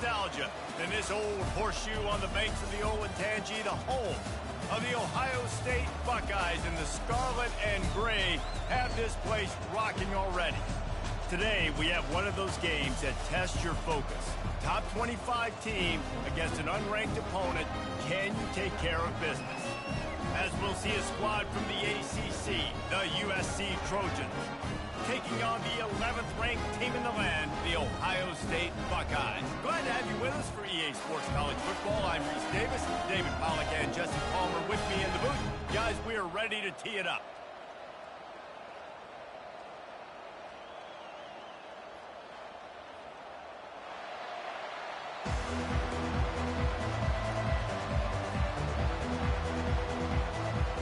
nostalgia than this old horseshoe on the banks of the Olentangy, the home of the Ohio State Buckeyes, and the scarlet and gray have this place rocking already. Today, we have one of those games that tests your focus. Top 25 team against an unranked opponent. Can you take care of business? As we'll see a squad from the ACC, the USC Trojans, taking on the 11th ranked team in the land, the Ohio State Buckeyes. Glad to have you with us for EA Sports College Football. I'm Reese Davis, David Pollack and Jesse Palmer with me in the booth. Guys, we are ready to tee it up.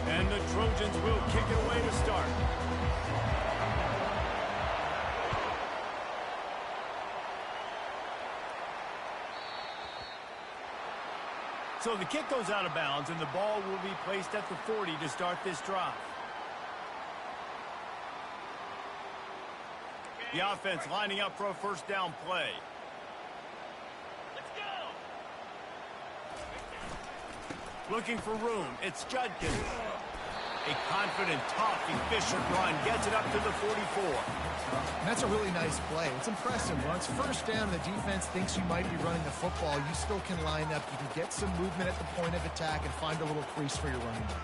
And the Trojans will kick it away to start. So the kick goes out of bounds, and the ball will be placed at the 40 to start this drive. The offense lining up for a first down play. Let's go! Looking for room. It's Judkins. A confident, tough, efficient run gets it up to the 44. And that's a really nice play. It's impressive. When it's first down, the defense thinks you might be running the football. You still can line up. You can get some movement at the point of attack and find a little crease for your running back.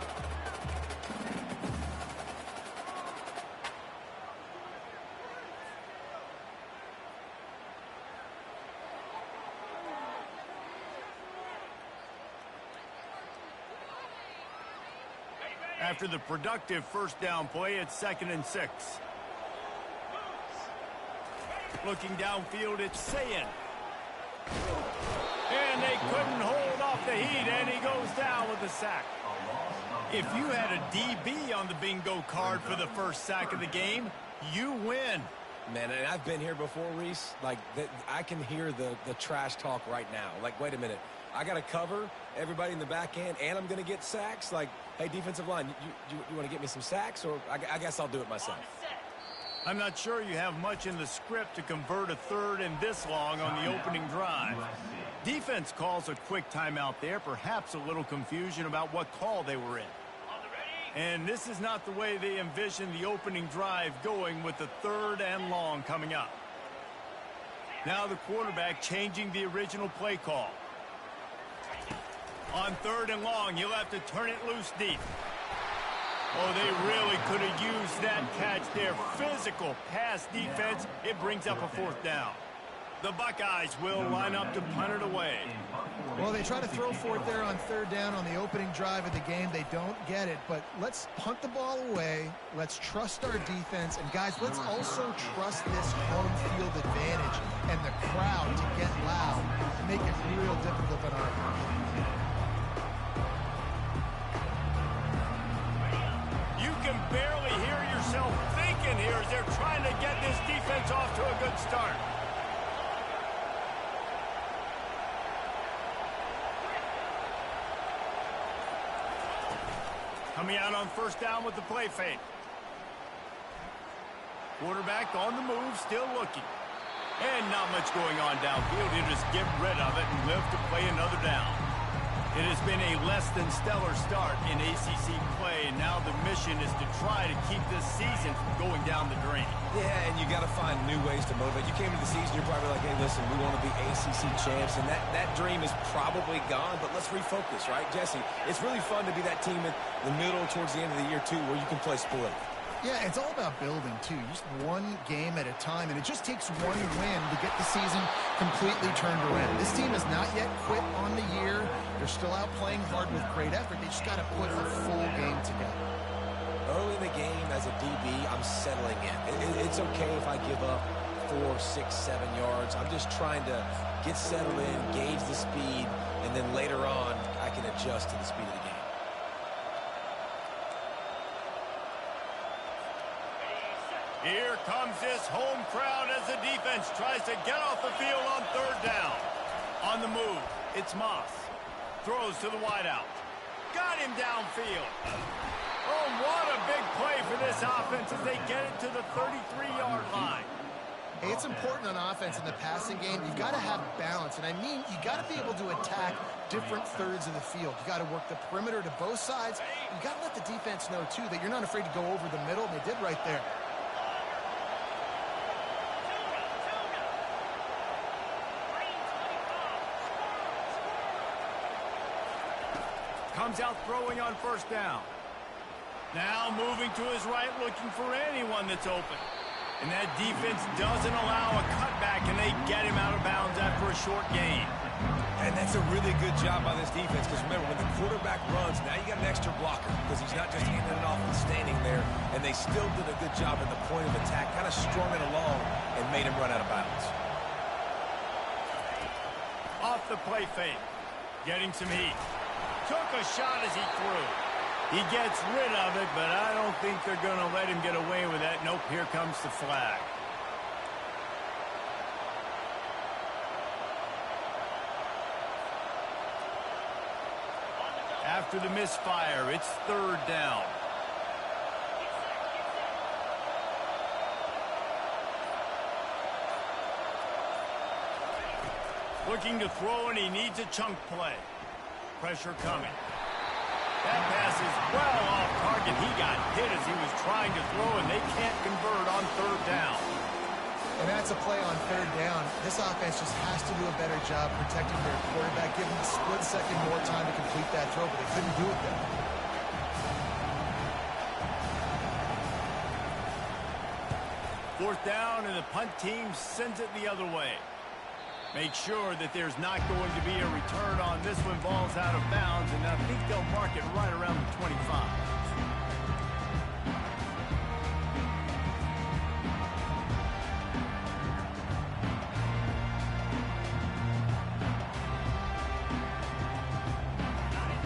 After the productive first down play, it's 2nd and 6. Looking downfield, it's Sayin. And they couldn't hold off the heat, and he goes down with a sack. If you had a DB on the bingo card for the first sack of the game, you win. Man, and I've been here before, Reese. Like, I can hear the trash talk right now. Like, wait a minute. I got to cover everybody in the back end, and I'm going to get sacks. Like, hey, defensive line, you want to get me some sacks? Or I guess I'll do it myself. I'm not sure you have much in the script to convert a third and this long on the opening drive. Defense calls a quick timeout there, perhaps a little confusion about what call they were in. And this is not the way they envisioned the opening drive going, with the 3rd and long coming up. Now the quarterback changing the original play call. On 3rd and long, he'll have to turn it loose deep. Oh, they really could have used that catch there. Physical pass defense. It brings up a 4th down. The Buckeyes will line up to punt it away. Well, they try to throw for it there on 3rd down on the opening drive of the game. They don't get it, but let's punt the ball away. Let's trust our defense. And, guys, let's also trust this home field advantage and the crowd to get loud and make it real difficult on our opponent. You can barely hear yourself thinking here as they're trying to get this defense off to a good start. Coming out on first down with the play fake. Quarterback on the move, still looking. And not much going on downfield. He'll just get rid of it and live to play another down. It has been a less than stellar start in ACC play, and now the mission is to try to keep this season from going down the drain. Yeah, and you got to find new ways to motivate. You came into the season, you're probably like, hey, listen, we want to be ACC champs, and that dream is probably gone, but let's refocus, right, Jesse? It's really fun to be that team in the middle towards the end of the year, too, where you can play split. Yeah, it's all about building, too. Just one game at a time, and it just takes one win to get the season completely turned around. This team has not yet quit on the year. They're still out playing hard with great effort. They just got to put a full game together. Early in the game, as a DB, I'm settling in. It's okay if I give up 4, 6, 7 yards. I'm just trying to get settled in, gauge the speed, and then later on, I can adjust to the speed of the game. Here comes this home crowd as the defense tries to get off the field on 3rd down. On the move, it's Moss. Throws to the wideout. Got him downfield. Oh, what a big play for this offense as they get it to the 33-yard line. Hey, it's important on offense in the passing game. You've got to have balance, and I mean you got to be able to attack different thirds of the field. You got to work the perimeter to both sides. You got to let the defense know, too, that you're not afraid to go over the middle, and they did right there. Comes out throwing on first down. Now moving to his right, looking for anyone that's open. And that defense doesn't allow a cutback, and they get him out of bounds after a short gain. And that's a really good job by this defense, because remember, when the quarterback runs, now you got an extra blocker, because he's not just handing it off and standing there, and they still did a good job at the point of attack, kind of strung it along and made him run out of bounds. Off the play fake, getting some heat. Took a shot as he threw. He gets rid of it, but I don't think they're going to let him get away with that. Nope, here comes the flag. After the misfire, it's third down. Looking to throw, and he needs a chunk play. Pressure coming. That pass is well off target. He got hit as he was trying to throw, and they can't convert on third down. And that's a play on third down. This offense just has to do a better job protecting their quarterback, give him a split second more time to complete that throw, but they couldn't do it there. Fourth down, and the punt team sends it the other way. Make sure that there's not going to be a return on this one. Ball's out of bounds, and I think they'll mark it right around the 25.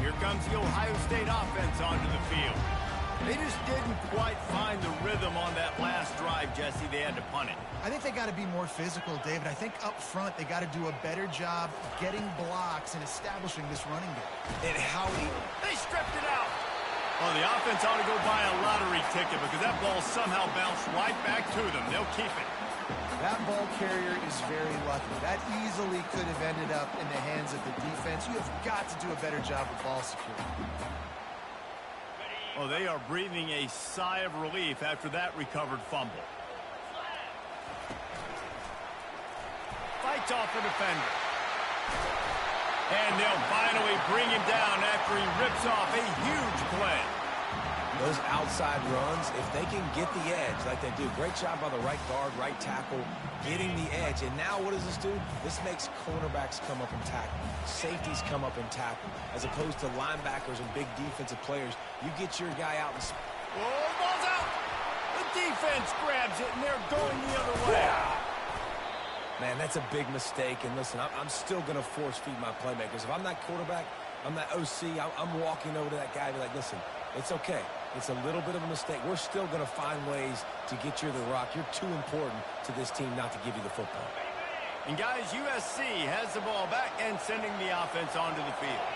Here comes the Ohio State offense onto the field. They just didn't quite find the rhythm on that last drive, Jesse. They had to punt it. I think they got to be more physical, David. I think up front they got to do a better job getting blocks and establishing this running game. And Howie, they stripped it out. Well, the offense ought to go buy a lottery ticket, because that ball somehow bounced right back to them. They'll keep it. That ball carrier is very lucky. That easily could have ended up in the hands of the defense. You have got to do a better job with ball security. Well, they are breathing a sigh of relief after that recovered fumble. Fights off the defender. And they'll finally bring him down after he rips off a huge play. those outside runs, if they can get the edge like they do, great job by the right guard, right tackle, getting the edge. And now what does this do? This makes cornerbacks come up and tackle. Safeties come up and tackle. As opposed to linebackers and big defensive players, you get your guy out and... Oh, ball's out! The defense grabs it, and they're going the other way. Man, that's a big mistake. And listen, I'm still going to force feed my playmakers. If I'm that quarterback, I'm that OC, I'm walking over to that guy and be like, listen, it's okay. It's a little bit of a mistake. We're still going to find ways to get you the rock. You're too important to this team not to give you the football. And guys, USC has the ball back and sending the offense onto the field.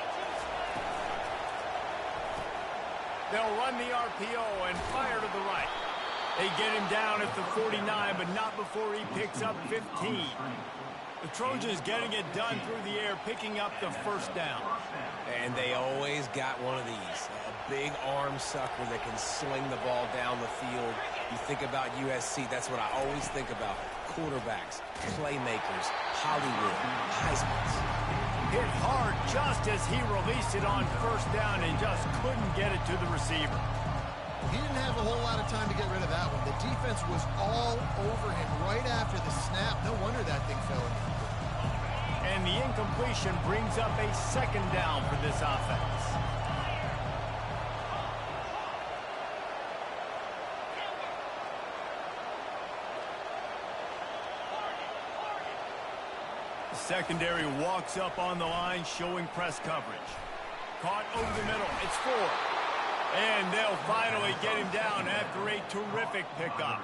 They'll run the RPO and fire to the right. They get him down at the 49, but not before he picks up 15. The Trojans getting it done through the air, picking up the first down. And they always got one of these, a big arm sucker that can sling the ball down the field. You think about USC, that's what I always think about. Quarterbacks, playmakers, Hollywood, Heismans. Hit hard just as he released it on first down and just couldn't get it to the receiver. He didn't have a whole lot of time to get rid of that one. The defense was all over him right after the snap. No wonder that thing fell in. And the incompletion brings up a second down for this offense. The secondary walks up on the line, showing press coverage. Caught over the middle. It's 4. And they'll finally get him down after a terrific pickup.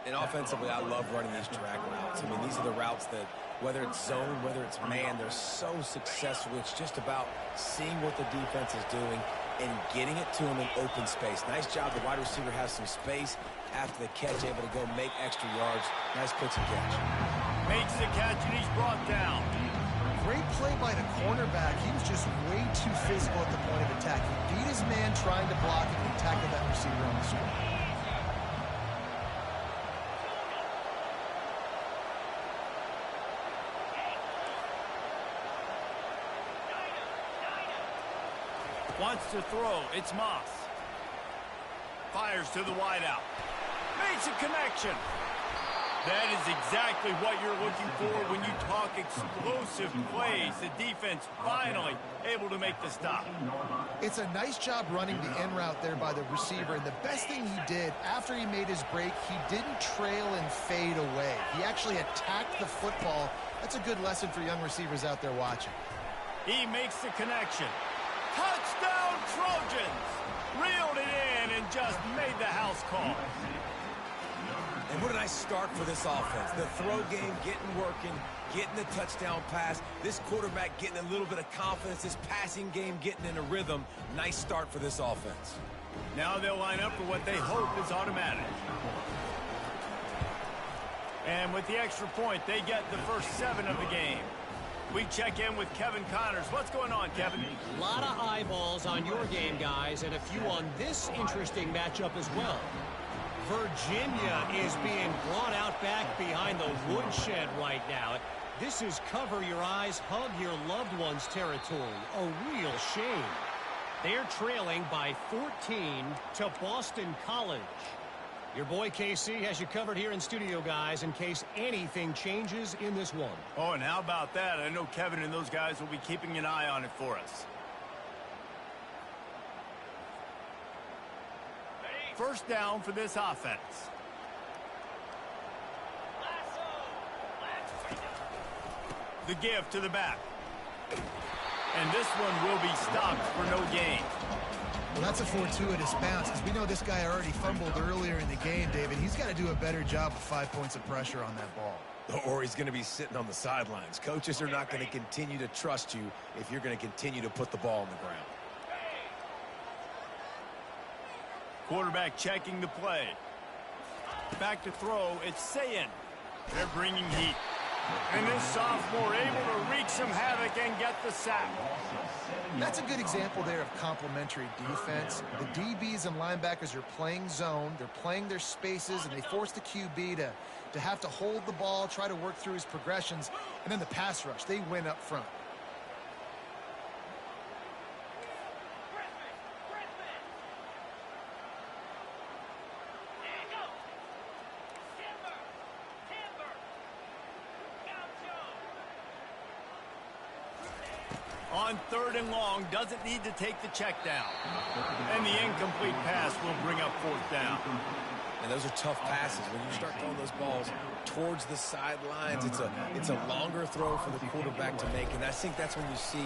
And offensively, I love running these drag routes. I mean, these are the routes that, whether it's zone, whether it's man, they're so successful. It's just about seeing what the defense is doing and getting it to him in open space. Nice job. The wide receiver has some space after the catch, able to go make extra yards. Nice pitch and catch. Makes the catch, and he's brought down. Great play by the cornerback. He was just way too physical at the point of attack. He beat his man trying to block it and tackled that receiver on the screen. Wants to throw. It's Moss. Fires to the wideout. Makes a connection. That is exactly what you're looking for when you talk explosive plays. The defense finally able to make the stop. It's a nice job running the in route there by the receiver. And the best thing he did after he made his break, he didn't trail and fade away. He actually attacked the football. That's a good lesson for young receivers out there watching. He makes the connection. Touchdown Trojans! Reeled it in and just made the house call. And what a nice start for this offense. The throw game getting working, getting the touchdown pass. This quarterback getting a little bit of confidence. This passing game getting in a rhythm. Nice start for this offense. Now they'll line up for what they hope is automatic. And with the extra point, they get the first 7 of the game. We check in with Kevin Connors. What's going on, Kevin? A lot of eyeballs on your game, guys, and a few on this interesting matchup as well. Virginia is being brought out back behind the woodshed right now. This is cover your eyes, hug your loved ones territory. A real shame. They're trailing by 14 to Boston College. Your boy KC has you covered here in studio, guys, in case anything changes in this one. Oh, and how about that? I know Kevin and those guys will be keeping an eye on it for us. First down for this offense. The give to the back. And this one will be stopped for no gain. Well, that's a fortuitous bounce because we know this guy already fumbled earlier in the game, David. He's got to do a better job with 5 points of pressure on that ball. Or he's going to be sitting on the sidelines. Coaches are not going to continue to trust you if you're going to continue to put the ball on the ground. Quarterback checking the play. Back to throw. It's Sayin. They're bringing heat. And this sophomore able to wreak some havoc and get the sack. That's a good example there of complementary defense. The DBs and linebackers are playing zone. They're playing their spaces, and they force the QB to have to hold the ball, try to work through his progressions. And then the pass rush, they win up front. On 3rd and long, doesn't need to take the check down. And the incomplete pass will bring up 4th down. And those are tough passes. When you start throwing those balls towards the sidelines, it's a longer throw for the quarterback to make. And I think that's when you see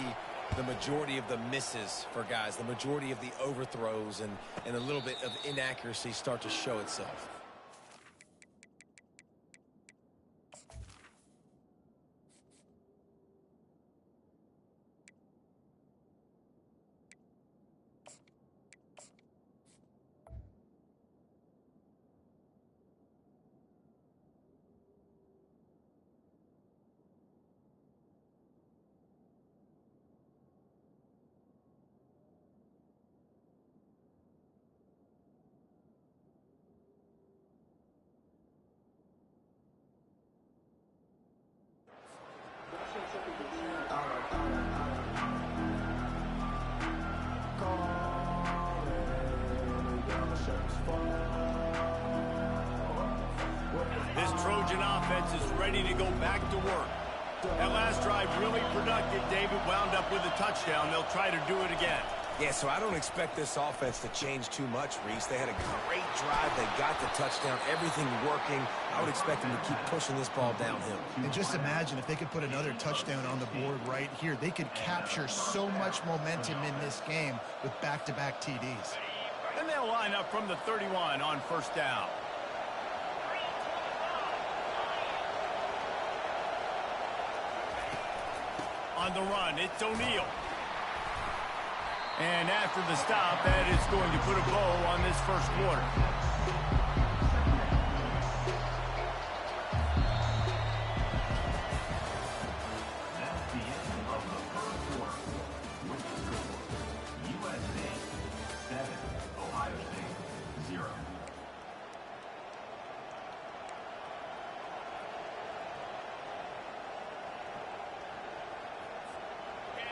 the majority of the misses for guys, the majority of the overthrows and a little bit of inaccuracy start to show itself. This Trojan offense is ready to go back to work. That last drive really productive. David wound up with a touchdown. They'll try to do it again. Yeah, so I don't expect this offense to change too much, Reese. They had a great drive. They got the touchdown. Everything working. I would expect them to keep pushing this ball downhill. And just imagine if they could put another touchdown on the board right here. They could capture so much momentum in this game with back-to-back TDs. And they'll line up from the 31 on 1st down. On the run, it's O'Neal. And after the stop, that is going to put a bow on this first quarter.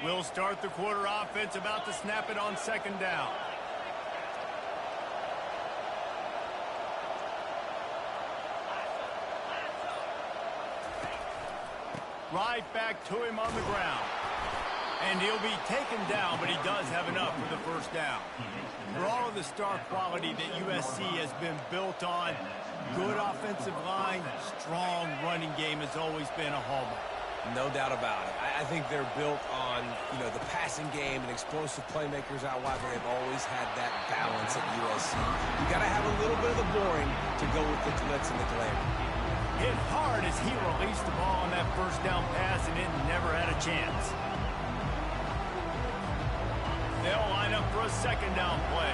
We'll start the quarter offense, about to snap it on second down. Right back to him on the ground. And he'll be taken down, but he does have enough for the first down. For all of the star quality that USC has been built on, good offensive line, strong running game has always been a hallmark. No doubt about it. I think they're built on, the passing game and explosive playmakers out wide, but they've always had that balance at USC. You got to have a little bit of the boring to go with the glitz and the glamour. Hit hard as he released the ball on that first down pass, and it never had a chance. They'll line up for a second down play.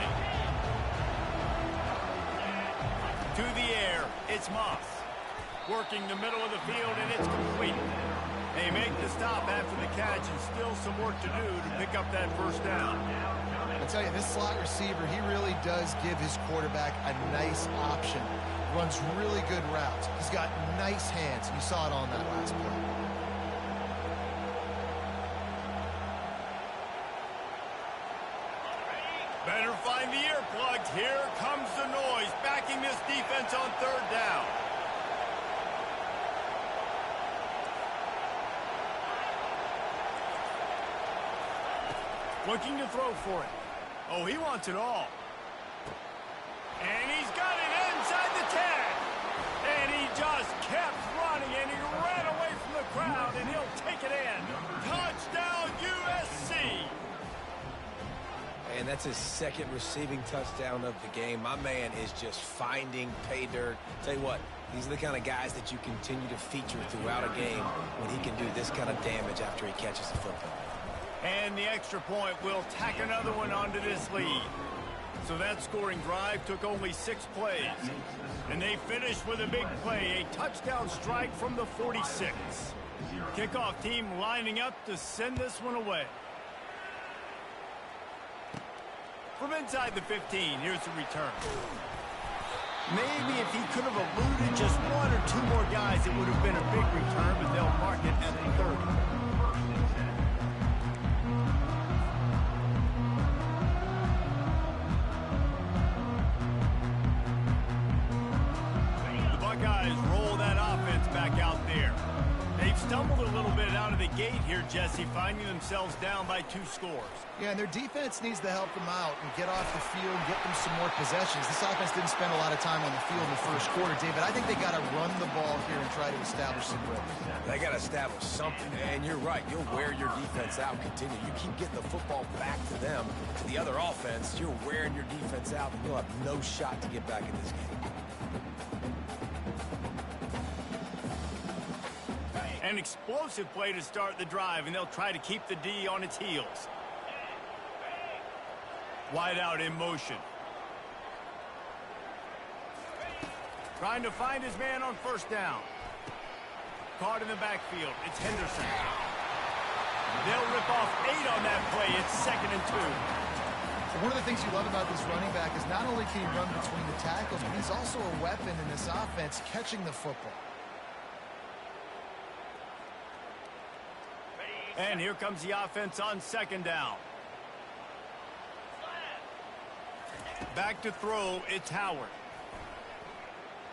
To the air, it's Moss. Working the middle of the field, and it's complete. They make the stop after the catch, and still some work to do to pick up that first down. I tell you, this slot receiver, he really does give his quarterback a nice option. Runs really good routes. He's got nice hands. You saw it on that last play. Better find the earplugs. Here comes the noise, backing this defense on third down. Looking to throw for it. Oh, he wants it all. And he's got it inside the 10. And he just kept running, and he ran away from the crowd, and he'll take it in. Touchdown, USC. And that's his second receiving touchdown of the game. My man is just finding pay dirt. Tell you what, these are the kind of guys that you continue to feature throughout a game when he can do this kind of damage after he catches the football. And the extra point will tack another one onto this lead. So that scoring drive took only 6 plays. And they finished with a big play, a touchdown strike from the 46. Kickoff team lining up to send this one away. From inside the 15, here's the return. Maybe if he could have eluded just 1 or 2 more guys, it would have been a big return, but they'll mark it at the 30. Guys roll that offense back out there. They've stumbled a little bit out of the gate here, Jesse, finding themselves down by 2 scores. Yeah, and their defense needs to help them out and get off the field and get them some more possessions. This offense didn't spend a lot of time on the field in the first quarter, David. I think they got to run the ball here and try to establish some rhythm. They got to establish something, and you're right. You'll wear your defense out. Continue. You keep getting the football back to them, to the other offense. You're wearing your defense out, and you'll have no shot to get back in this game. An explosive play to start the drive, and they'll try to keep the D on its heels. Wide out in motion. Trying to find his man on first down. Caught in the backfield. It's Henderson. They'll rip off 8 on that play. It's 2nd and 2. One of the things you love about this running back is not only can he run between the tackles, but he's also a weapon in this offense catching the football. And here comes the offense on second down. Back to throw, it's Howard.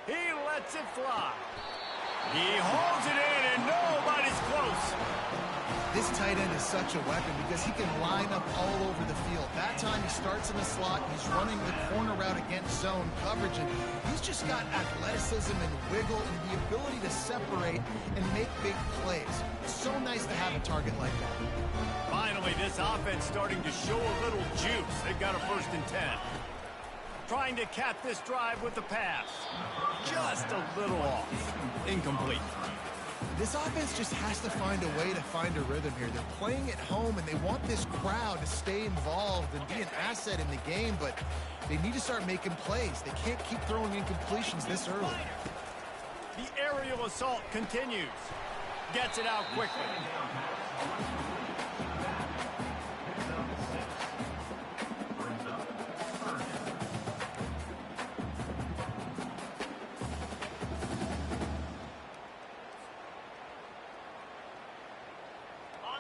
He lets it fly. He holds it in, and nobody's close. This tight end is such a weapon because he can line up all over the field. That time he starts in the slot, he's running the corner route against zone coverage, and he's just got athleticism and wiggle and the ability to separate and make big plays. It's so nice to have a target like that. Finally, this offense starting to show a little juice. They've got a 1st and 10. Trying to cap this drive with the pass. Just a little off. Incomplete. This offense just has to find a way to find a rhythm here. They're playing at home, and they want this crowd to stay involved and be an asset in the game, but they need to start making plays. They can't keep throwing incompletions this early. The aerial assault continues. Gets it out quickly.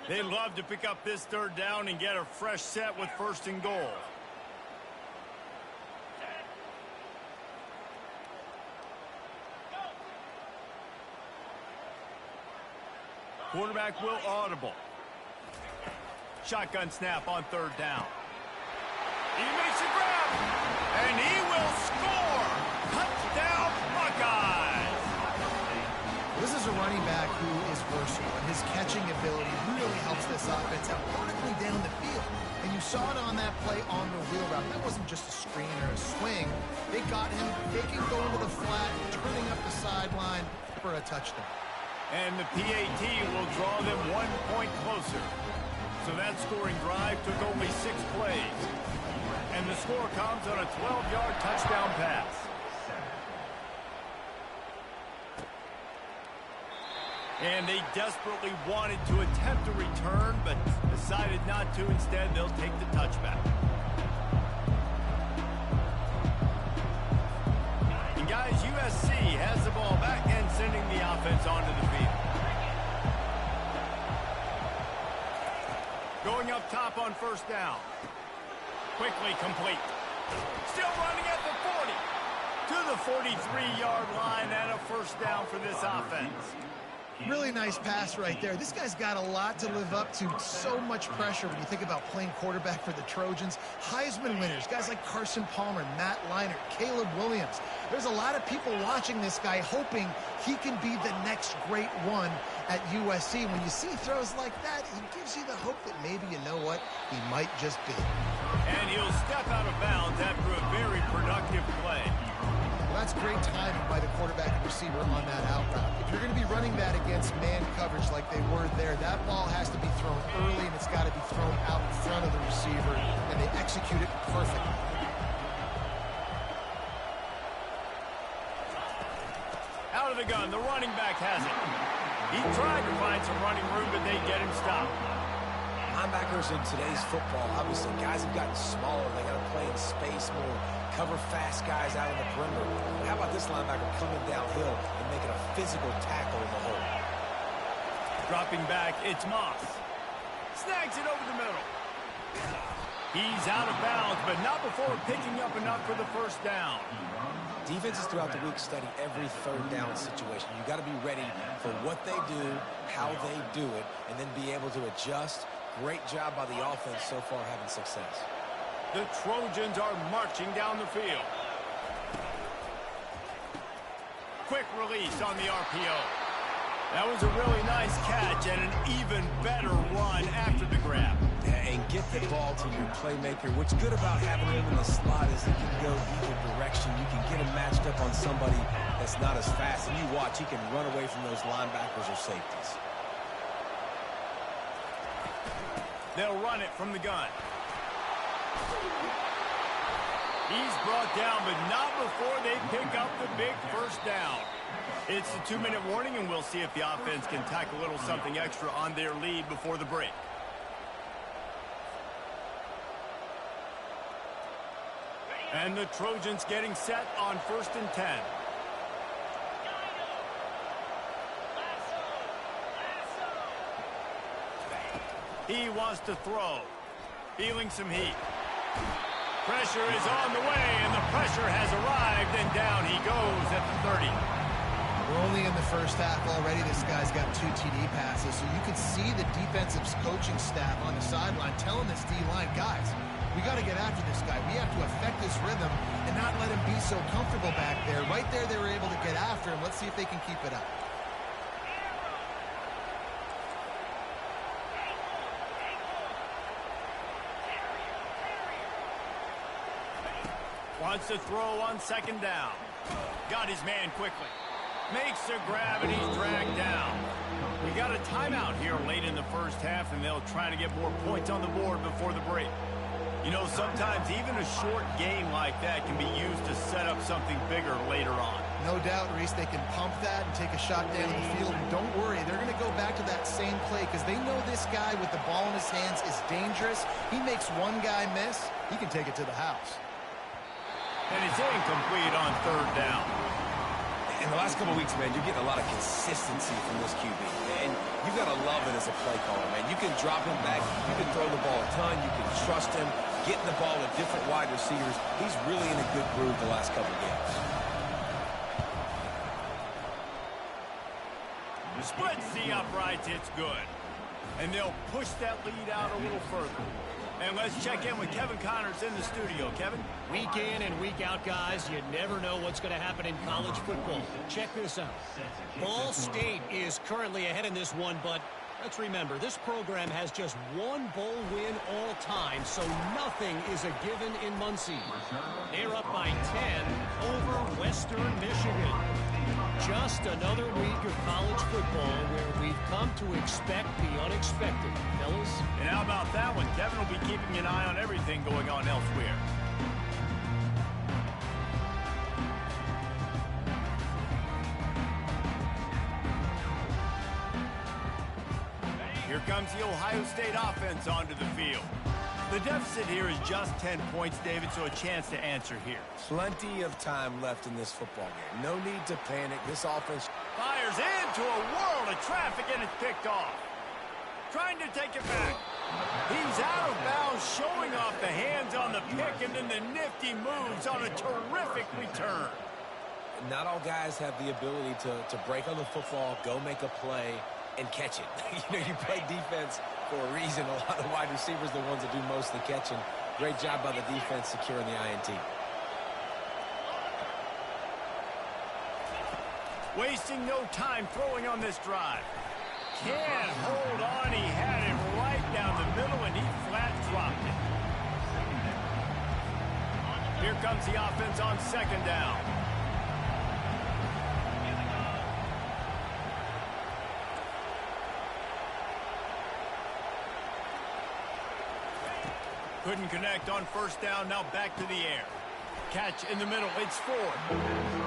They'd love to pick up this third down and get a fresh set with 1st and goal. Quarterback will audible. Shotgun snap on 3rd down. He makes a grab, and he will score. Touchdown, Buckeyes. This is a running back who is versatile, and his catching ability really helps this offense out vertically down the field. And you saw it on that play on the wheel route. That wasn't just a screen or a swing. They got him faking going to the flat, turning up the sideline for a touchdown. And the PAT will draw them 1 point closer. So that scoring drive took only 6 plays. And the score comes on a 12-yard touchdown pass. And they desperately wanted to attempt a return, but decided not to. Instead, they'll take the touchback. And guys, USC has the ball back and sending the offense onto the field. Going up top on 1st down. Quickly complete. Still running at the 40. To the 43-yard line and a 1st down for this offense. Really nice pass right there. This guy's got a lot to live up to. So much pressure when you think about playing quarterback for the Trojans. Heisman winners, guys like Carson Palmer, Matt Leinart, Caleb Williams. There's a lot of people watching this guy hoping he can be the next great one at USC. When you see throws like that, it gives you the hope that maybe, you know what, he might just be. And he'll step out of bounds after a very productive play. Well, that's great timing by the quarterback and receiver on that out route. If you're going to be running that against man coverage like they were there, that ball has to be thrown early, and it's got to be thrown out in front of the receiver, and they execute it perfectly. Out of the gun, the running back has it. He tried to find some running room, but they get him stopped. Linebackers in today's football, obviously, guys have gotten smaller. They got to play in space more, cover fast guys out in the perimeter. But how about this linebacker coming downhill and making a physical tackle in the hole? Dropping back, it's Moss. Snags it over the middle. He's out of bounds, but not before picking up enough for the 1st down. Defenses throughout the week study every 3rd down situation. You got to be ready for what they do, how they do it, and then be able to adjust. Great job by the offense so far having success. The Trojans are marching down the field. Quick release on the RPO. That was a really nice catch and an even better run after the grab. And get the ball to your playmaker. What's good about having him in the slot is he can go either direction. You can get him matched up on somebody that's not as fast. And you watch, he can run away from those linebackers or safeties. They'll run it from the gun. He's brought down, but not before they pick up the big 1st down. It's a 2-minute warning, and we'll see if the offense can tack a little something extra on their lead before the break. And the Trojans getting set on 1st and 10. He wants to throw. Feeling some heat. Pressure is on the way, and the pressure has arrived, and down he goes at the 30. We're only in the 1st half already. This guy's got 2 TD passes, so you can see the defensive coaching staff on the sideline telling this D-line, guys, we got to get after this guy. We have to affect his rhythm and not let him be so comfortable back there. Right there, they were able to get after him. Let's see if they can keep it up. Wants to throw on 2nd down. Got his man quickly. Makes a grab, and he's dragged down. We got a timeout here late in the first half, and they'll try to get more points on the board before the break. You know, sometimes even a short game like that can be used to set up something bigger later on. No doubt, Reese, they can pump that and take a shot down the field. And don't worry, they're going to go back to that same play because they know this guy with the ball in his hands is dangerous. He makes one guy miss, he can take it to the house. And it's incomplete on third down. In the last couple of weeks, man, you're getting a lot of consistency from this QB. And you've got to love it as a play caller, man. You can drop him back. You can throw the ball a ton. You can trust him, getting the ball to different wide receivers. He's really in a good groove the last couple of games. Splits the uprights. It's good. And they'll push that lead out a little further. And let's check in with Kevin Connors in the studio. Kevin? Week in and week out, guys, you never know what's going to happen in college football. Check this out. Ball State is currently ahead in this one, but let's remember, this program has just one bowl win all time, so nothing is a given in Muncie. They're up by 10 over Western Michigan. Just another week of college football where we've come to expect the unexpected, fellas. And how about that one? Kevin will be keeping an eye on everything going on elsewhere. Here comes the Ohio State offense onto the field. The deficit here is just 10 points, David, so a chance to answer here. Plenty of time left in this football game. No need to panic. This offense Fires into a world of traffic, and it's picked off. Trying to take it back. He's out of bounds, showing off the hands on the pick, and then the nifty moves on a terrific return. not all guys have the ability to break on the football, go make a play, and catch it. You play defense for a reason. A lot of wide receivers are the ones that do most of the catching. Great job by the defense securing the INT. Wasting no time throwing on this drive. Can't hold on. He had it right down the middle, and he flat dropped it. Here comes the offense on second down. Couldn't connect on first down. Now back to the air. Catch in the middle. It's Ford.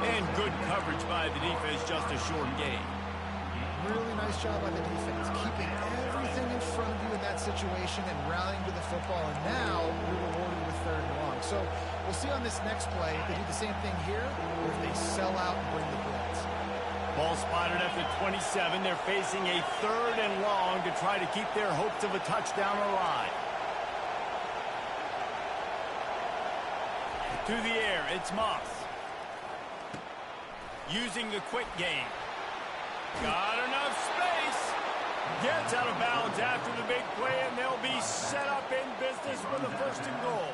And good coverage by the defense. Just a short gain. Really nice job by the defense, keeping everything in front of you in that situation and rallying to the football. And now you're rewarded with third and long. So we'll see on this next play if they do the same thing here or if they sell out and bring the blitz. Ball spotted at the 27. They're facing a third and long to try to keep their hopes of a touchdown alive. To the air, it's Moss. Using the quick game. Got enough space. Gets out of bounds after the big play, and they'll be set up in business for the first and goal.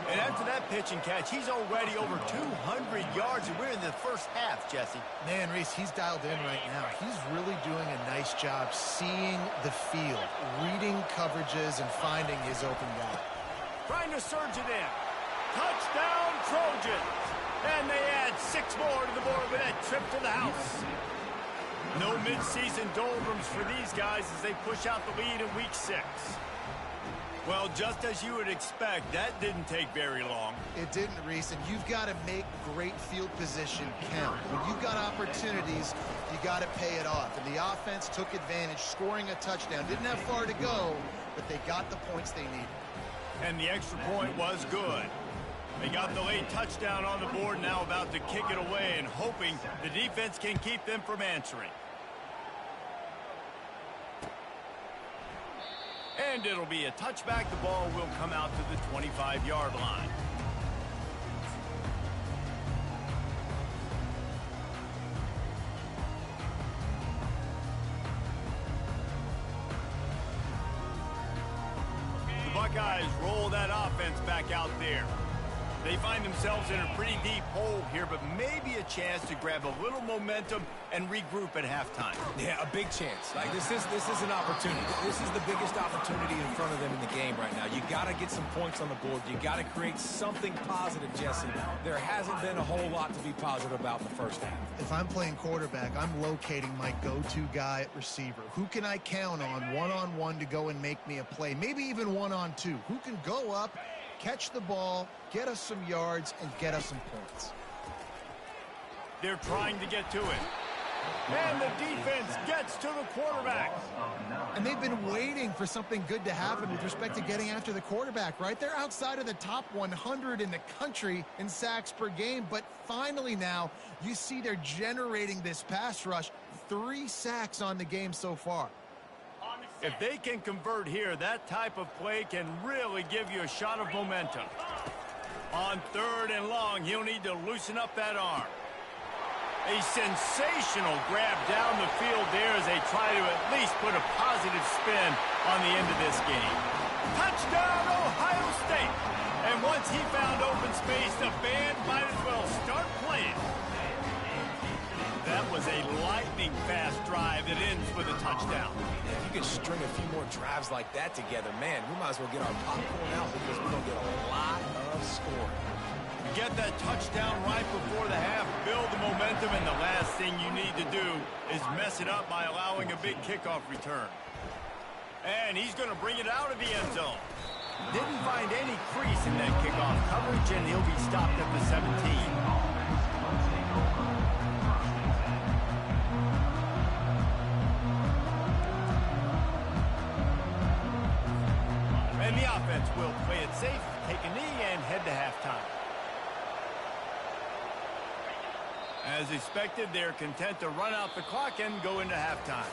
And after that pitch and catch, he's already over 200 yards, and we're in the first half, Jesse. Man, Reese, he's dialed in right now. He's really doing a nice job seeing the field, reading coverages, and finding his open guy. Trying to surge it in. Touchdown, Trojans. And they add 6 more to the board with that trip to the house. No midseason doldrums for these guys as they push out the lead in week 6. Well, just as you would expect, that didn't take very long. It didn't, Reese, and you've got to make great field position count. When you've got opportunities, you got to pay it off. And the offense took advantage, scoring a touchdown. Didn't have far to go, but they got the points they needed. And the extra point was good. They got the late touchdown on the board, now about to kick it away and hoping the defense can keep them from answering. And it'll be a touchback. The ball will come out to the 25-yard line. The Buckeyes roll that offense back out there. They find themselves in a pretty deep hole here, but maybe a chance to grab a little momentum and regroup at halftime. Yeah, a big chance. Like this is an opportunity. This is the biggest opportunity in front of them in the game right now. You got to get some points on the board. You got to create something positive, Jesse. There hasn't been a whole lot to be positive about in the first half. If I'm playing quarterback, I'm locating my go-to guy at receiver. Who can I count on one-on-one to go and make me a play? Maybe even one-on-two. Who can go up, catch the ball, get us some yards, and get us some points. They're trying to get to it. And the defense gets to the quarterback. And they've been waiting for something good to happen with respect to getting after the quarterback, right? They're outside of the top 100 in the country in sacks per game, but finally now you see they're generating this pass rush. 3 sacks on the game so far. If they can convert here, that type of play can really give you a shot of momentum. On 3rd and long, he'll need to loosen up that arm. A sensational grab down the field there as they try to at least put a positive spin on the end of this game. Touchdown, Ohio State! And once he found open space, the band might as well start playing. That was a lightning-fast drive that ends with a touchdown. If you could string a few more drives like that together, man, we might as well get our popcorn out because we're going to get a lot of scoring. Get that touchdown right before the half, build the momentum, and the last thing you need to do is mess it up by allowing a big kickoff return. And he's going to bring it out of the end zone. Didn't find any crease in that kickoff coverage, and he'll be stopped at the 17. And the offense will play it safe, take a knee, and head to halftime. As expected, they're content to run out the clock and go into halftime.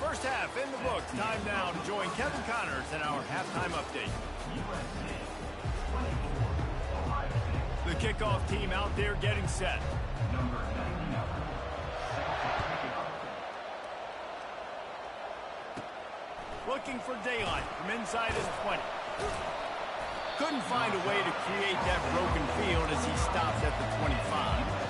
First half in the books. Time now to join Kevin Connors in our halftime update. The kickoff team out there getting set. Looking for daylight from inside his 20. Couldn't find a way to create that broken field as he stops at the 25.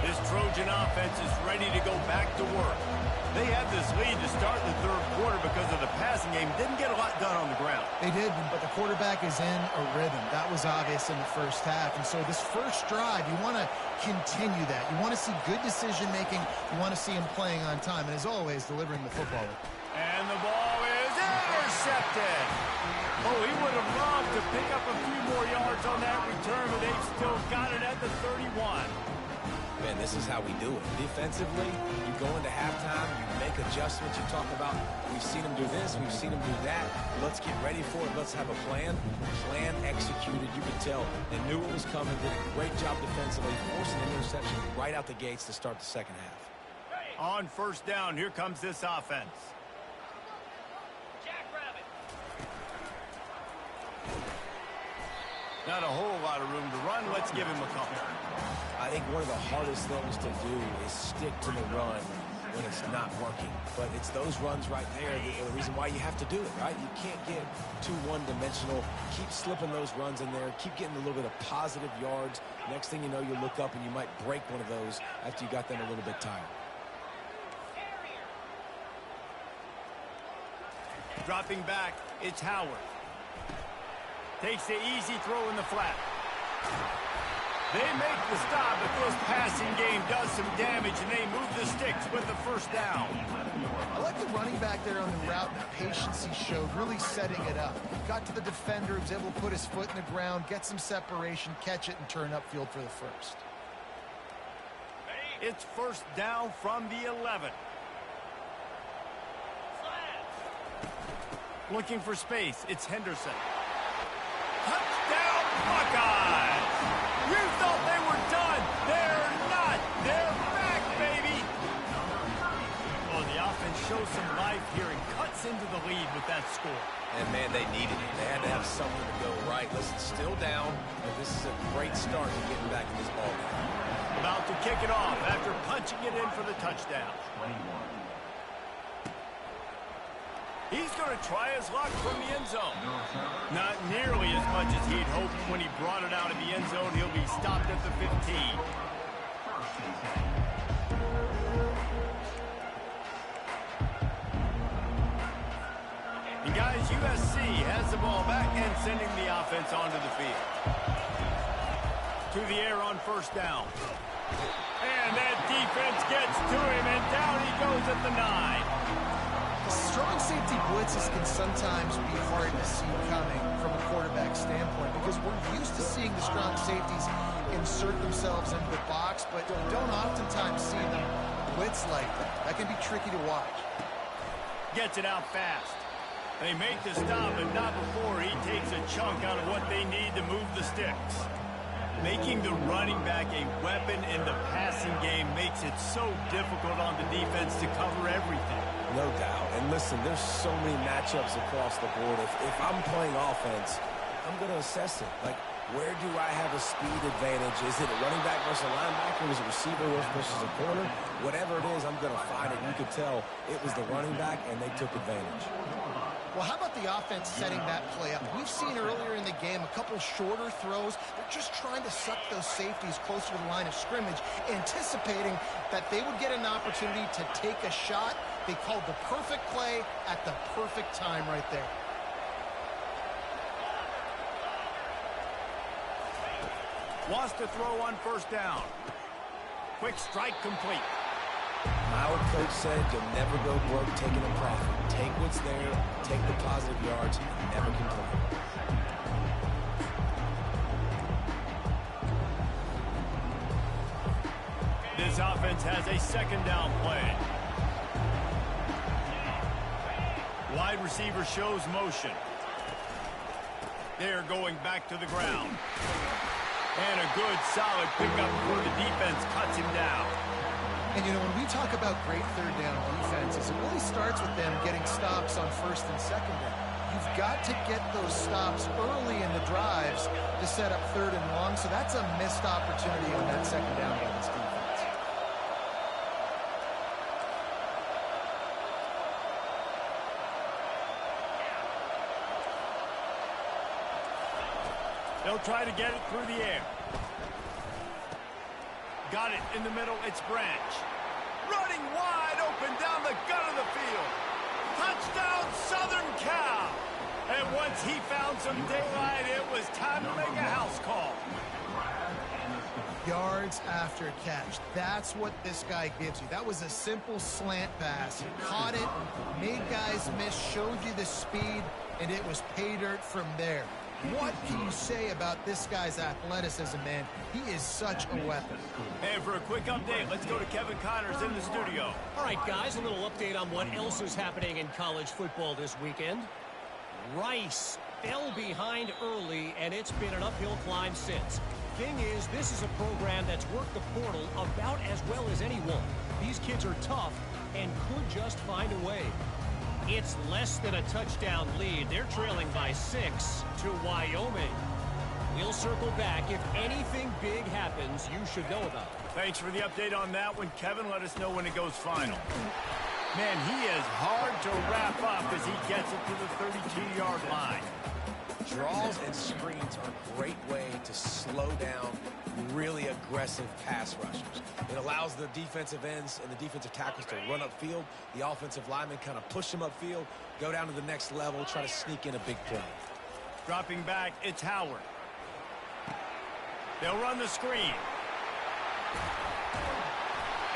This Trojan offense is ready to go back to work. They had this lead to start the 3rd quarter because of the passing game. Didn't get a lot done on the ground. They did, but the quarterback is in a rhythm. That was obvious in the first half. And so this first drive, you want to continue that. You want to see good decision-making. You want to see him playing on time. And as always, delivering the football. And the ball is intercepted. Oh, he would have loved to pick up a few more yards on that return, but they've still got it at the 31. Man, this is how we do it. Defensively, you go into halftime, you make adjustments. You talk about, we've seen them do this, we've seen them do that. Let's get ready for it. Let's have a plan. Plan executed. You can tell they knew it was coming, did a great job defensively, forcing an interception right out the gates to start the second half. On first down, here comes this offense. Not a whole lot of room to run. Let's give him a couple. I think one of the hardest things to do is stick to the run when it's not working. But it's those runs right there that are the reason why you have to do it, right? You can't get too one-dimensional. Keep slipping those runs in there. Keep getting a little bit of positive yards. Next thing you know, you look up and you might break one of those after you got them a little bit tired. Dropping back, it's Howard. Takes the easy throw in the flat. They make the stop, but this passing game does some damage, and they move the sticks with the first down. I like the running back there on the route, the patience he showed, really setting it up. Got to the defender, was able to put his foot in the ground, get some separation, catch it, and turn upfield for the first. It's first down from the 11. Looking for space, it's Henderson. Touchdown, Buckeyes! You thought they were done. They're not. They're back, baby. Well, the offense shows some life here and cuts into the lead with that score. And, man, they needed it. They had to have something to go right. Listen, still down, but this is a great start to getting back in this ball game. About to kick it off after punching it in for the touchdown. He's going to try his luck from the end zone. Not nearly as much as he'd hoped when he brought it out of the end zone. He'll be stopped at the 15. And guys, USC has the ball back and sending the offense onto the field. To the air on first down. And that defense gets to him, and down he goes at the 9. Strong safety blitzes can sometimes be hard to see coming from a quarterback standpoint because we're used to seeing the strong safeties insert themselves into the box, but you don't oftentimes see them blitz like that. That can be tricky to watch. Gets it out fast. They make the stop, but not before he takes a chunk out of what they need to move the sticks. Making the running back a weapon in the passing game makes it so difficult on the defense to cover everything. No doubt. And listen, there's so many matchups across the board. If I'm playing offense, I'm going to assess it. Like, where do I have a speed advantage? Is it a running back versus a linebacker? Is it receiver versus a corner? Whatever it is, I'm going to find it. You could tell it was the running back, and they took advantage. Well, how about the offense setting that play up? We've seen earlier in the game a couple shorter throws. They're just trying to suck those safeties closer to the line of scrimmage, anticipating that they would get an opportunity to take a shot. They called the perfect play at the perfect time right there. Wants to throw on first down. Quick strike complete. My old coach said you'll never go broke taking a profit. Take what's there, take the positive yards, and never complain. This offense has a second down play. Wide receiver shows motion. They're going back to the ground. And a good, solid pickup before the defense cuts him down. And, you know, when we talk about great third down defenses, it really starts with them getting stops on first and second down. You've got to get those stops early in the drives to set up third and long, so that's a missed opportunity on that second down by this defense. They'll try to get it through the air. Got it in the middle. It's Branch. Running wide open down the gut of the field. Touchdown, Southern Cal. And once he found some daylight, it was time to make a house call. Yards after catch. That's what this guy gives you. That was a simple slant pass. He caught it, made guys miss, showed you the speed, and it was pay dirt from there. What can you say about this guy's athleticism, man? He is such a weapon. And for a quick update, let's go to Kevin Connors in the studio. All right, guys, a little update on what else is happening in college football this weekend. Rice fell behind early, and it's been an uphill climb since. Thing is, this is a program that's worked the portal about as well as anyone. These kids are tough and could just find a way. It's less than a touchdown lead. They're trailing by 6 to Wyoming. We'll circle back. If anything big happens, you should know about it. Thanks for the update on that one, Kevin. Let us know when it goes final. Man, he is hard to wrap up as he gets it to the 32-yard line. Draws and screens are a great way to slow down really aggressive pass rushers. It allows the defensive ends and the defensive tackles to run upfield. The offensive linemen kind of push them upfield, go down to the next level, try to sneak in a big play. Dropping back, it's Howard. They'll run the screen.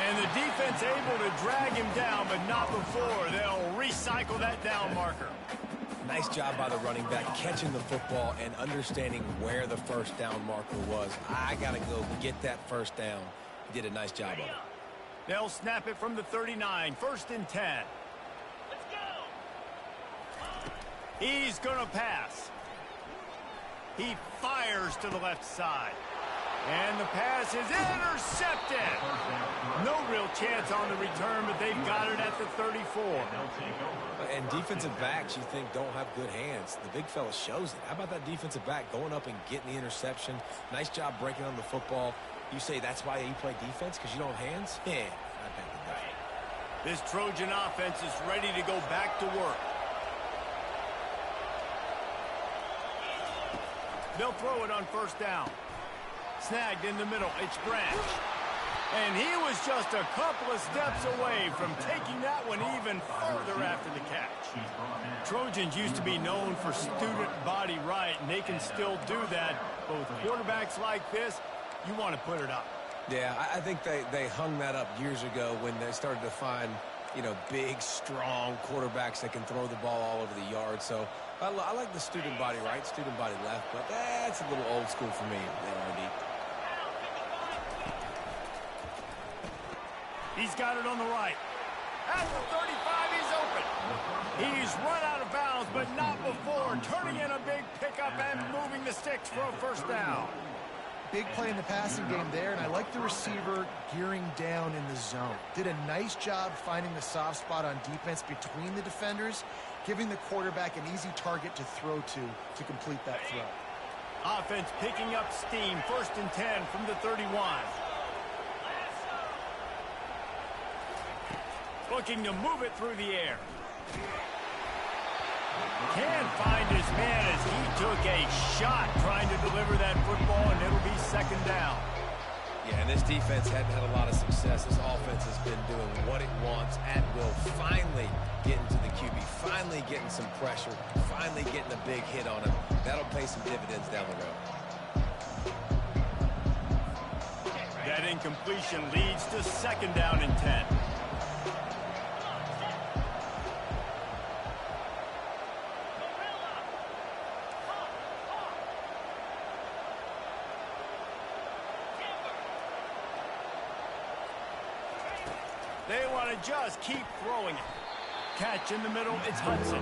And the defense able to drag him down, but not before. They'll recycle that down marker. Nice job by the running back catching the football and understanding where the first down marker was. I got to go get that first down. He did a nice job of it. They'll snap it from the 39, 1st and 10. Let's go. He's going to pass. He fires to the left side. And the pass is intercepted. No real chance on the return, but they've got it at the 34. And defensive backs, you think, don't have good hands. The big fella shows it. How about that defensive back going up and getting the interception? Nice job breaking on the football. You say that's why you play defense, because you don't have hands? Yeah, I bet you that. This Trojan offense is ready to go back to work. They'll throw it on first down. Snagged in the middle. It's Branch. And he was just a couple of steps away from taking that one even further after the catch. Trojans used to be known for student body right, and they can still do that. Both quarterbacks like this, you want to put it up. Yeah, I think they hung that up years ago when they started to find, you know, big, strong quarterbacks that can throw the ball all over the yard. So I like the student body right, student body left, but that's a little old school for me, RD. He's got it on the right. At the 35, he's open. He's run out of bounds, but not before turning in a big pickup and moving the sticks for a first down. Big play in the passing game there, and I like the receiver gearing down in the zone. Did a nice job finding the soft spot on defense between the defenders, giving the quarterback an easy target to throw to complete that throw. Offense picking up steam. 1st and 10 from the 31. Looking to move it through the air. Can't find his man as he took a shot trying to deliver that football, and it'll be 2nd down. Yeah, and this defense hadn't had a lot of success. This offense has been doing what it wants at will. Finally getting to the QB, finally getting some pressure, finally getting a big hit on him. That'll pay some dividends down the road. That incompletion leads to 2nd down and 10. They want to just keep throwing it. Catch in the middle, it's Hudson.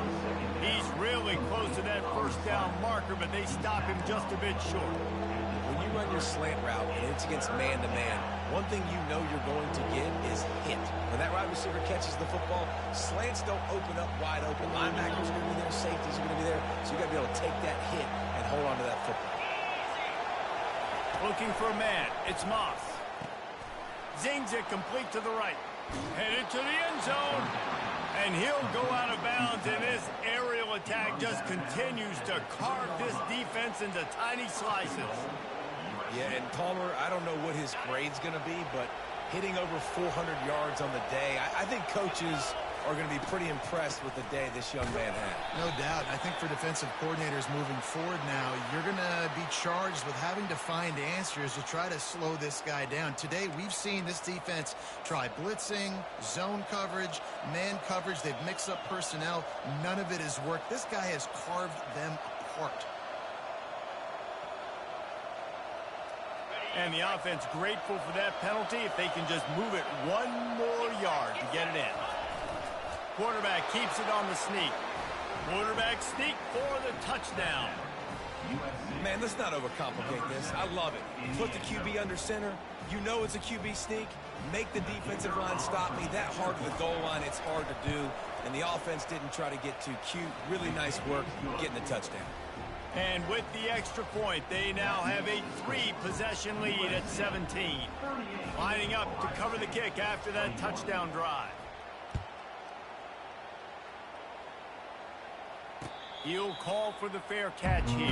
He's really close to that 1st down marker, but they stop him just a bit short. When you run your slant route and it's against man-to-man, one thing you know you're going to get is hit. When that wide receiver catches the football, slants don't open up wide open. Linebackers are going to be there, safeties are going to be there, so you got to be able to take that hit and hold on to that football. Looking for a man, it's Moss. Zings it complete to the right. Headed to the end zone. And he'll go out of bounds, and this aerial attack just continues to carve this defense into tiny slices. Yeah, and Palmer, I don't know what his grade's going to be, but hitting over 400 yards on the day, I think coaches are going to be pretty impressed with the day this young man had. No doubt. I think for defensive coordinators moving forward now, you're going to be charged with having to find answers to try to slow this guy down. Today, we've seen this defense try blitzing, zone coverage, man coverage. They've mixed up personnel. None of it has worked. This guy has carved them apart. And the offense grateful for that penalty if they can just move it one more yard to get it in. Quarterback keeps it on the sneak. Quarterback sneak for the touchdown. Man, let's not overcomplicate this. I love it. Put the QB under center. You know it's a QB sneak. Make the defensive line stop me. That hard to the goal line, it's hard to do. And the offense didn't try to get too cute. Really nice work getting the touchdown. And with the extra point, they now have a 3-possession lead at 17. Lining up to cover the kick after that touchdown drive. He'll call for the fair catch here.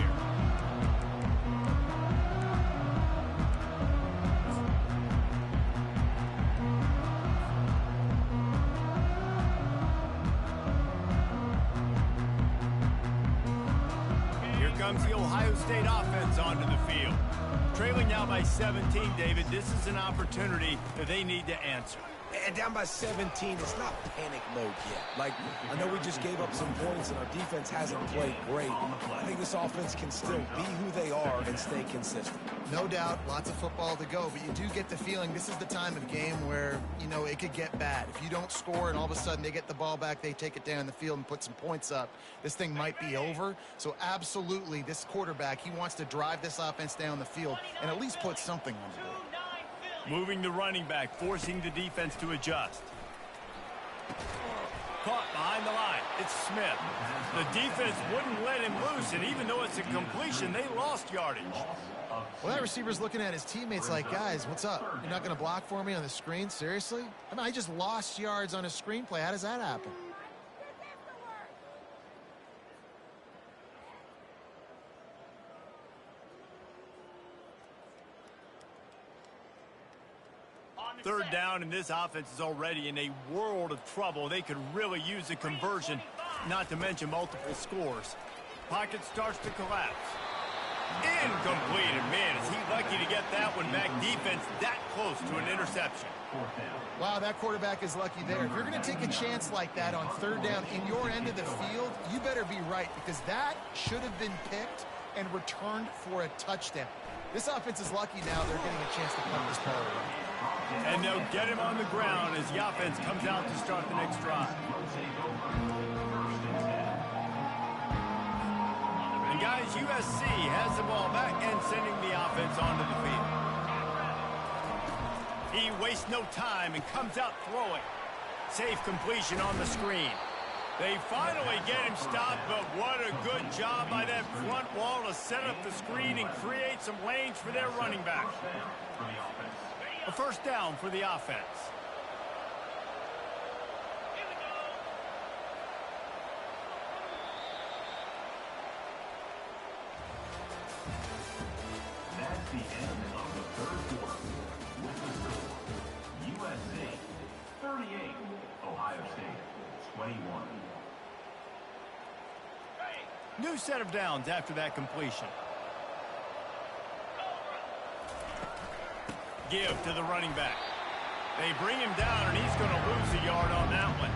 Here comes the Ohio State offense onto the field. Trailing now by 17, David. This is an opportunity that they need to answer. And down by 17, it's not panic mode yet. Like, I know we just gave up some points and our defense hasn't played great. I think this offense can still be who they are and stay consistent. No doubt, lots of football to go, but you do get the feeling this is the time of game where, you know, it could get bad. If you don't score and all of a sudden they get the ball back, they take it down the field and put some points up, this thing might be over. So absolutely, this quarterback, he wants to drive this offense down the field and at least put something on the board. Moving the running back, forcing the defense to adjust. Caught behind the line. It's Smith. The defense wouldn't let him loose, and even though it's a completion, they lost yardage. Well, that receiver's looking at his teammates like, guys, what's up? You're not going to block for me on the screen? Seriously? I mean, I just lost yards on a screenplay. How does that happen? down, and this offense is already in a world of trouble. They could really use a conversion, not to mention multiple scores. Pocket starts to collapse. Incomplete, and man, is he lucky to get that one back. Defense that close to an interception. Wow, that quarterback is lucky there. If you're going to take a chance like that on third down in your end of the field, you better be right, because that should have been picked and returned for a touchdown. This offense is lucky now they're getting a chance to punt this ball away. And they'll get him on the ground as the offense comes out to start the next drive. And guys, USC has the ball back and sending the offense onto the field. He wastes no time and comes out throwing. Safe completion on the screen. They finally get him stopped, but what a good job by that front wall to set up the screen and create some lanes for their running back. A first down for the offense. That's the end of the third quarter. With the score, USC 38, Ohio State 21. New set of downs after that completion. Give to the running back. They bring him down, and he's going to lose a yard on that one.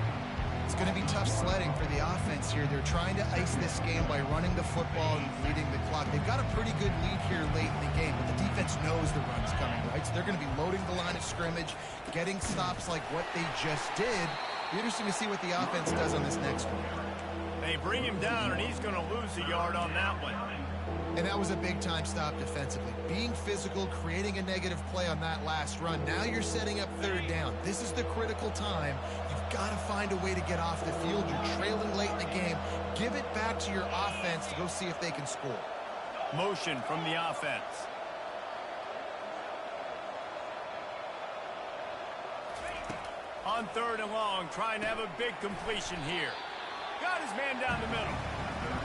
It's going to be tough sledding for the offense here. They're trying to ice this game by running the football and bleeding the clock. They've got a pretty good lead here late in the game, but the defense knows the run's coming, right? So they're going to be loading the line of scrimmage, getting stops like what they just did. Be interesting to see what the offense does on this next one. They bring him down, and he's going to lose a yard on that one. And that was a big-time stop defensively. Being physical, creating a negative play on that last run. Now you're setting up third down. This is the critical time. You've got to find a way to get off the field. You're trailing late in the game. Give it back to your offense to go see if they can score. Motion from the offense. On third and long, trying to have a big completion here. Got his man down the middle.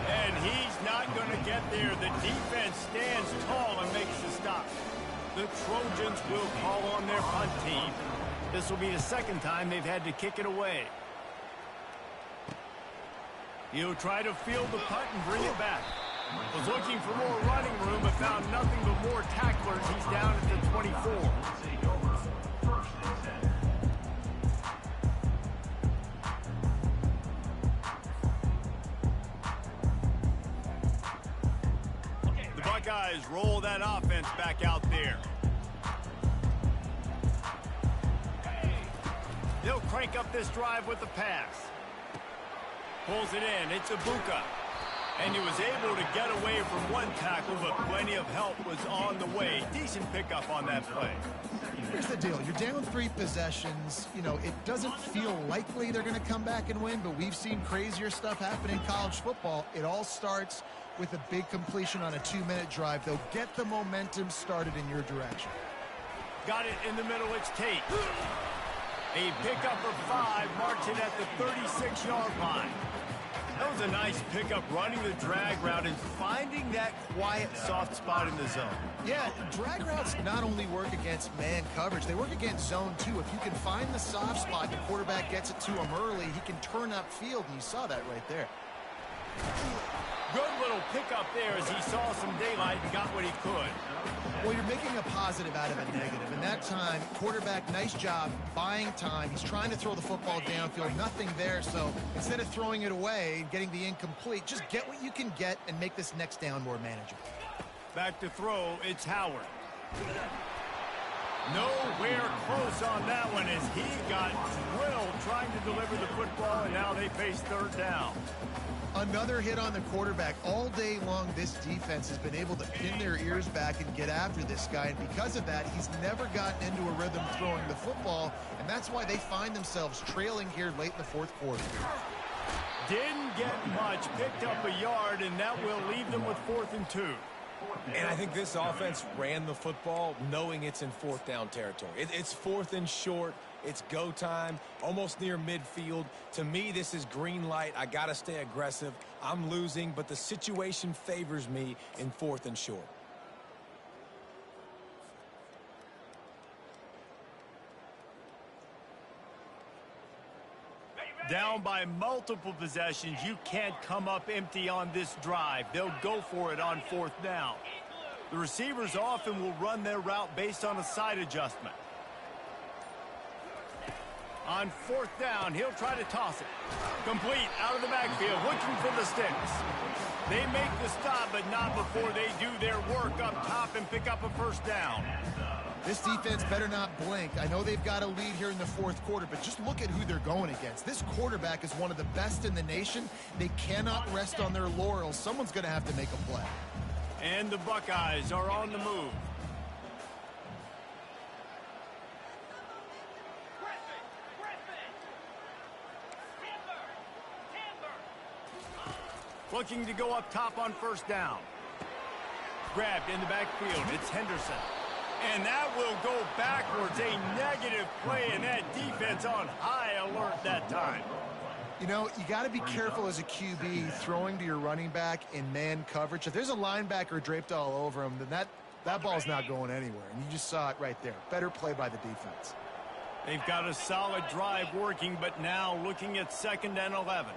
And he's not going to get there. The defense stands tall and makes the stop. The Trojans will call on their punt team. This will be the second time they've had to kick it away. He'll try to field the punt and bring it back. Was looking for more running room, but found nothing but more tacklers. He's down at the 24. The Buckeyes roll that offense back out there. They'll crank up this drive with the pass. Pulls it in. It's Ibuka. And he was able to get away from one tackle, but plenty of help was on the way. Decent pickup on that play. Here's the deal. You're down 3 possessions. You know, it doesn't feel likely they're going to come back and win, but we've seen crazier stuff happen in college football. It all starts with a big completion on a 2-minute drive. They'll get the momentum started in your direction. Got it in the middle. It's Tate. A pickup of 5, marching at the 36-yard line. That was a nice pickup, running the drag route and finding that quiet, soft spot in the zone. Yeah, drag routes not only work against man coverage, they work against zone too. If you can find the soft spot, the quarterback gets it to him early, he can turn upfield, and you saw that right there. Good little pickup there as he saw some daylight and got what he could. Well, you're making a positive out of a negative. And that time, quarterback, nice job, buying time. He's trying to throw the football downfield, nothing there. So instead of throwing it away and getting the incomplete, just get what you can get and make this next down more manageable. Back to throw, it's Howard. Nowhere close on that one as he got drilled trying to deliver the football, and now they face third down. Another hit on the quarterback. All day long, this defense has been able to pin their ears back and get after this guy. And because of that, he's never gotten into a rhythm throwing the football. And that's why they find themselves trailing here late in the fourth quarter. Didn't get much, picked up a yard, and that will leave them with 4th and 2. And I think this offense ran the football knowing it's in 4th down territory. It's 4th and short. It's go time, almost near midfield. To me, this is green light. I got to stay aggressive. I'm losing, but the situation favors me in 4th and short. Down by multiple possessions, you can't come up empty on this drive. They'll go for it on 4th down. The receivers often will run their route based on a side adjustment. On 4th down, he'll try to toss it. Complete out of the backfield, looking for the sticks. They make the stop, but not before they do their work up top and pick up a 1st down. This defense better not blink. I know they've got a lead here in the 4th quarter, but just look at who they're going against. This quarterback is one of the best in the nation. They cannot rest on their laurels. Someone's going to have to make a play. And the Buckeyes are on the move. Looking to go up top on 1st down. Grabbed in the backfield. It's Henderson. And that will go backwards. A negative play, and that defense on high alert that time. You know, you got to be careful as a QB throwing to your running back in man coverage. If there's a linebacker draped all over him, then that ball's not going anywhere. And you just saw it right there. Better play by the defense. They've got a solid drive working, but now looking at 2nd and 11.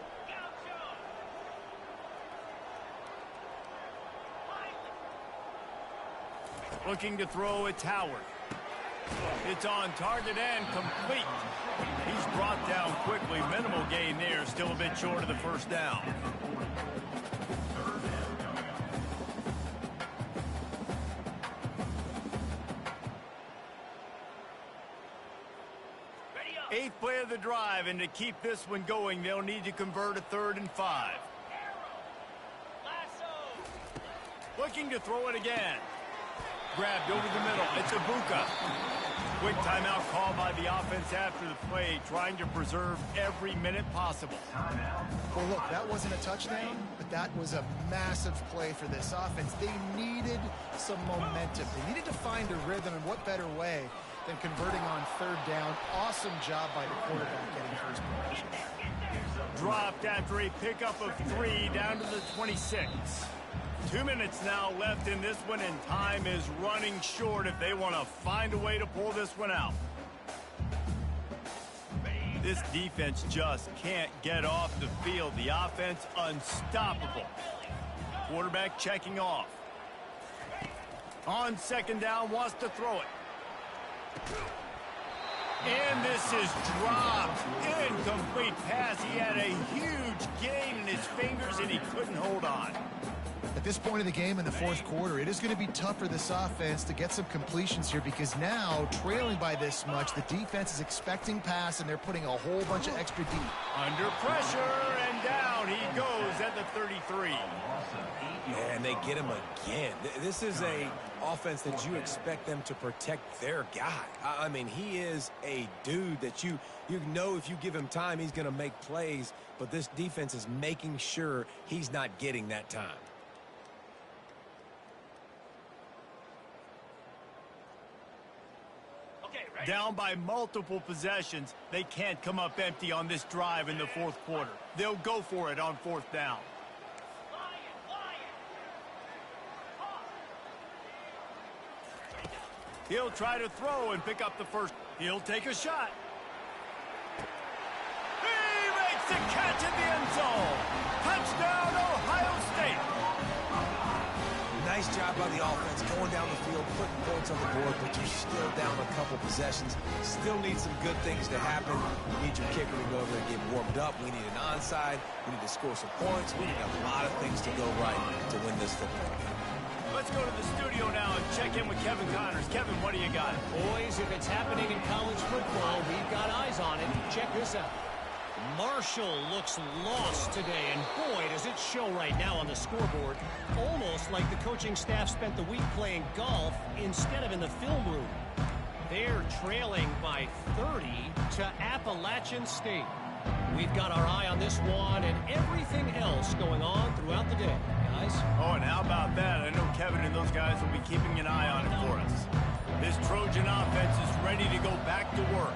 Looking to throw, it's Howard. It's on target and complete. He's brought down quickly. Minimal gain there, still a bit short of the 1st down. Eighth play of the drive, and to keep this one going, they'll need to convert a 3rd and 5. Looking to throw it again. Grabbed over the middle. It's Ibuka. Quick timeout call by the offense after the play, trying to preserve every minute possible. Well, look, that wasn't a touchdown, but that was a massive play for this offense. They needed some momentum. They needed to find a rhythm, and what better way than converting on 3rd down. Awesome job by the quarterback getting first position. Dropped after a pickup of 3 down to the 26. 2 minutes now left in this one, and time is running short if they want to find a way to pull this one out. This defense just can't get off the field. The offense unstoppable. Quarterback checking off. On 2nd down, wants to throw it. And this is dropped. Incomplete pass. He had a huge gain in his fingers, and he couldn't hold on. At this point in the game in the 4th quarter, it is going to be tough for this offense to get some completions here, because now, trailing by this much, the defense is expecting pass, and they're putting a whole bunch of extra deep. Under pressure, and down he goes at the 33. And they get him again. This is a offense that you expect them to protect their guy. I mean, he is a dude that you know if you give him time, he's going to make plays, but this defense is making sure he's not getting that time. Down by multiple possessions, they can't come up empty on this drive in the 4th quarter. They'll go for it on 4th down. He'll try to throw and pick up the 1st. He'll take a shot. He makes the catch in the end zone. Touchdown, Ohio State. Nice job by the offense going down the field, putting points on the board, but you're still down a couple possessions. Still need some good things to happen. You need your kicker to go over and get warmed up. We need an onside. We need to score some points. We need a lot of things to go right to win this football game. Let's go to the studio now and check in with Kevin Connors. Kevin, what do you got? Boys, if it's happening in college football, we've got eyes on it. Check this out. Marshall looks lost today, and boy, does it show right now on the scoreboard. Almost like the coaching staff spent the week playing golf instead of in the film room. They're trailing by 30 to Appalachian State. We've got our eye on this one and everything else going on throughout the day, guys. Oh, and how about that? I know Kevin and those guys will be keeping an eye on it for us. This Trojan offense is ready to go back to work.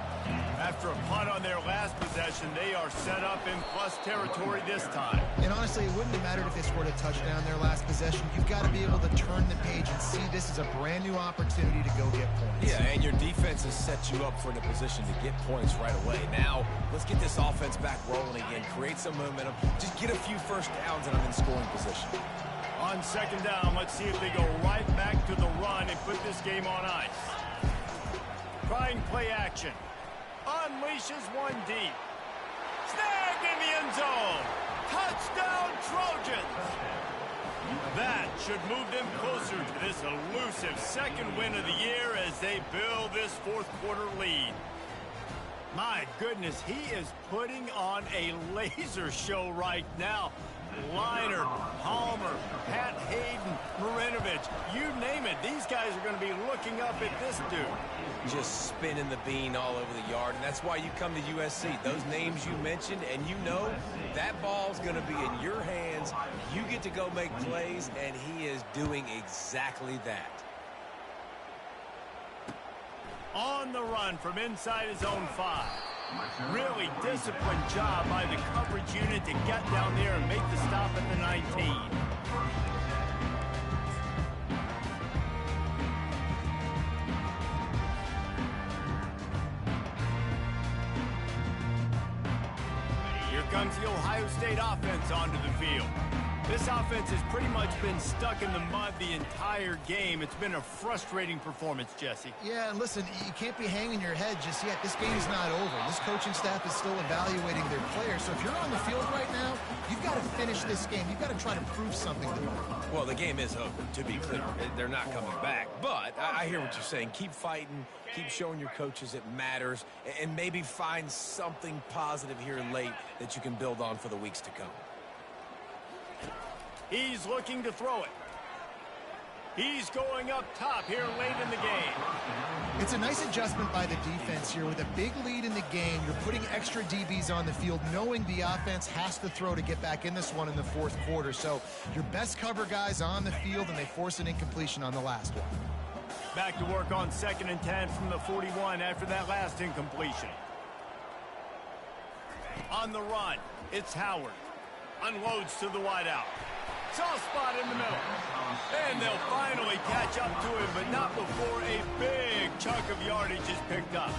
After a punt on their last possession, they are set up in plus territory this time. And honestly, it wouldn't have mattered if they scored a touchdown their last possession. You've got to be able to turn the page and see this as a brand new opportunity to go get points. Yeah, and your defense has set you up for the position to get points right away. Now, let's get this offense back rolling again, create some momentum, just get a few first downs and I'm in scoring position. On second down, let's see if they go right back to the run and put this game on ice. Trying play action. Unleashes one deep. Snag in the end zone. Touchdown Trojans. That should move them closer to this elusive second win of the year as they build this fourth quarter lead. My goodness, he is putting on a laser show right now. Liner, Palmer, Pat Hayden, Marinovich, you name it. These guys are going to be looking up at this dude. Just spinning the bean all over the yard, and that's why you come to USC. Those names you mentioned, and you know that ball's going to be in your hands. You get to go make plays, and he is doing exactly that. On the run from inside his own 5. Really disciplined job by the coverage unit to get down there and make the stop at the 19. Here comes the Ohio State offense onto the field. This offense has pretty much been stuck in the mud the entire game. It's been a frustrating performance, Jesse. Yeah, and listen, you can't be hanging your head just yet. This game's not over. This coaching staff is still evaluating their players. So if you're on the field right now, you've got to finish this game. You've got to try to prove something to them. Well, the game is over, to be clear. They're not coming back. But I hear what you're saying. Keep fighting. Keep showing your coaches it matters. And maybe find something positive here late that you can build on for the weeks to come. He's looking to throw it. He's going up top here late in the game. It's a nice adjustment by the defense here. With a big lead in the game, you're putting extra DBs on the field, knowing the offense has to throw to get back in this one in the fourth quarter. So your best cover guys on the field, and they force an incompletion on the last one. Back to work on 2nd and 10 from the 41 after that last incompletion. On the run, it's Howard. Unloads to the wideout. Soft spot in the middle. And they'll finally catch up to him, but not before a big chunk of yardage is picked up.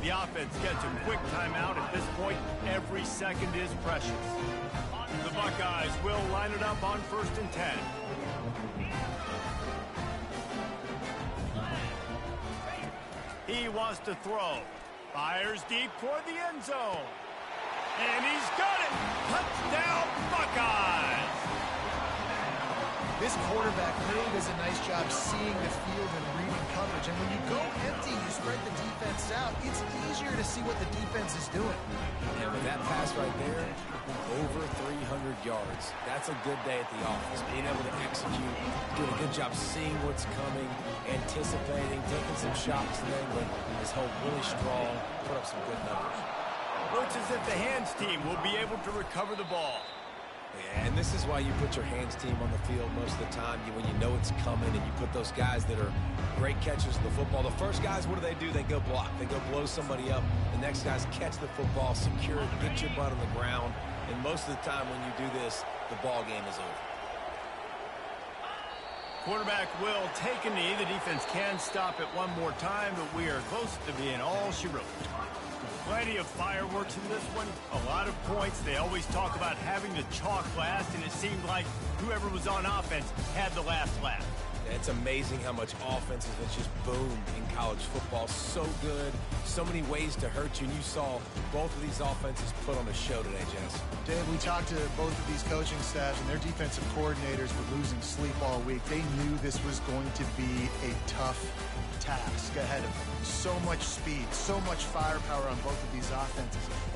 The offense gets a quick timeout. At this point, every second is precious. The Buckeyes will line it up on 1st and 10. He wants to throw. Fires deep toward the end zone. And he's got it. Touchdown, Buckeyes. This quarterback really does a nice job seeing the field and reading coverage. And when you go empty, you spread the defense out. It's easier to see what the defense is doing. And with that pass right there, over 300 yards. That's a good day at the office. Being able to execute, doing a good job seeing what's coming, anticipating, taking some shots today, but is held really strong, put up some good numbers. Looks as if the hands team will be able to recover the ball. Yeah, and this is why you put your hands team on the field most of the time, when you know it's coming, and you put those guys that are great catchers of the football. The first guys, what do? They go block. They go blow somebody up. The next guys catch the football, secure it, get your butt on the ground. And most of the time when you do this, the ball game is over. Quarterback will take a knee. The defense can stop it one more time, but we are close to being all she wrote. Plenty of fireworks in this one. A lot of points. They always talk about having the chalk last, and it seemed like whoever was on offense had the last laugh. It's amazing how much offense has just boomed in college football. So good. So many ways to hurt you. And you saw both of these offenses put on a show today, Jess. Dave, we talked to both of these coaching staffs, and their defensive coordinators were losing sleep all week. They knew this was going to be a tough task ahead of them. So much speed, so much firepower on both of these offenses. And